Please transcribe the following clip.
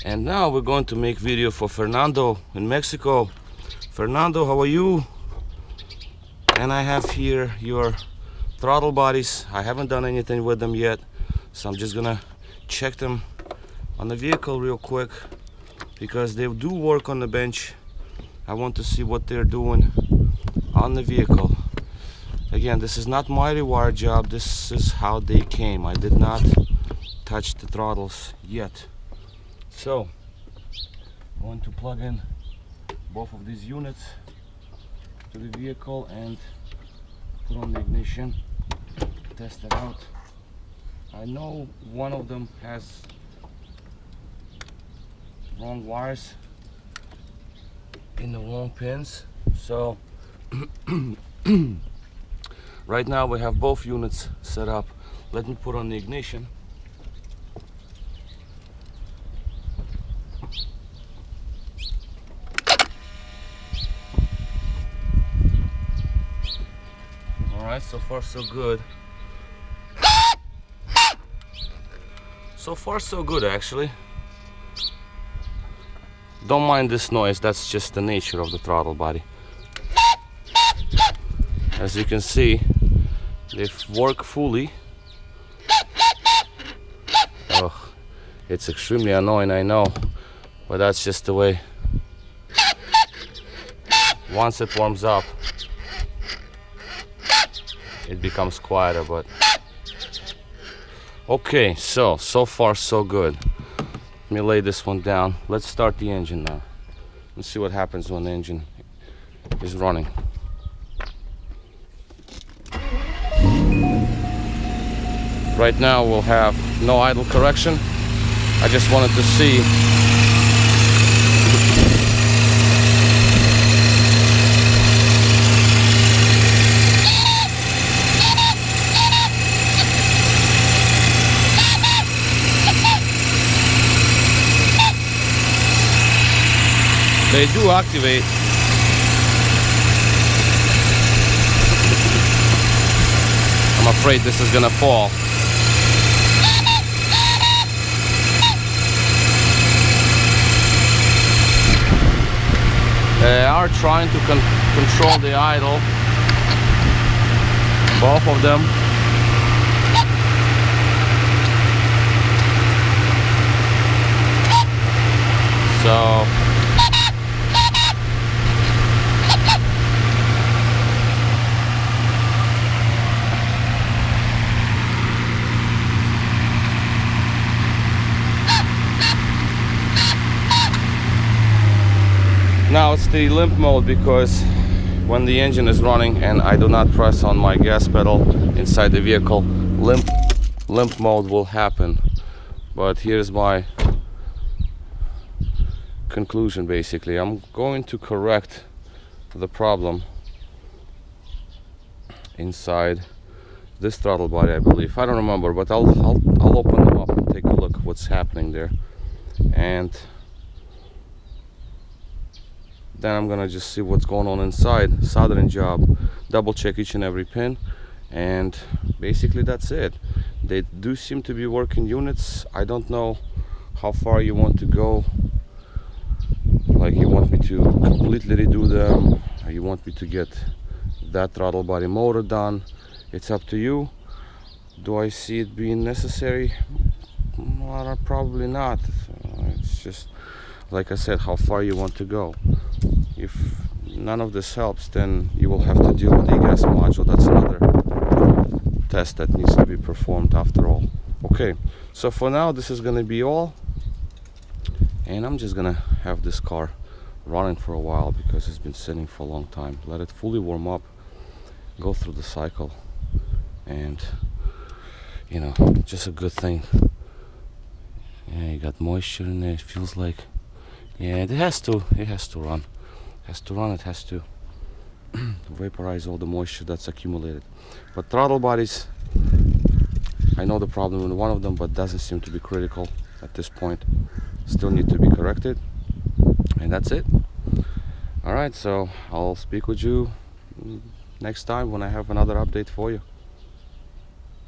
And now we're going to make video for Fernando in Mexico. Fernando, how are you? And I have here your throttle bodies. I haven't done anything with them yet, so I'm just gonna check them on the vehicle real quick because they do work on the bench. I want to see what they're doing on the vehicle. Again, this is not my rewire job. This is how they came. I did not touch the throttles yet. So I'm going to plug in both of these units to the vehicle and put on the ignition, test it out. I know one of them has wrong wires in the wrong pins, so right now we have both units set up. Let me put on the ignition. Alright, so far so good. So far so good, actually. Don't mind this noise, that's just the nature of the throttle body. As you can see, they work fully. Oh, it's extremely annoying, I know, but that's just the way. Once it warms up, it becomes quieter, but okay, so far so good. Let me lay this one down. Let's start the engine now. Let's see what happens when the engine is running. Right now we'll have no idle correction. I just wanted to see they do activate. I'm afraid this is gonna fall. They are trying to control the idle, both of them. So now it's the limp mode, because when the engine is running and I do not press on my gas pedal inside the vehicle, limp mode will happen. But here's my conclusion. Basically, I'm going to correct the problem inside this throttle body, I believe. I don't remember, but I'll open them up and take a look what's happening there, and then I'm gonna just see what's going on inside. Soldering job, double check each and every pin, and basically that's it. They do seem to be working units. I don't know how far you want to go. Like, you want me to completely redo them, or you want me to get that throttle body motor done? It's up to you. Do I see it being necessary? Well, probably not. It's just, like I said, how far you want to go. If none of this helps, then you will have to deal with the gas module. That's another test that needs to be performed after all. Okay, so for now this is gonna be all, and I'm just gonna have this car running for a while because it's been sitting for a long time. Let it fully warm up, go through the cycle, and you know, just a good thing. Yeah, you got moisture in there, it feels like. Yeah, it has to run. It has to vaporize all the moisture that's accumulated. But throttle bodies, I know the problem in one of them, but doesn't seem to be critical at this point. Still need to be corrected, and that's it. All right, so I'll speak with you next time when I have another update for you.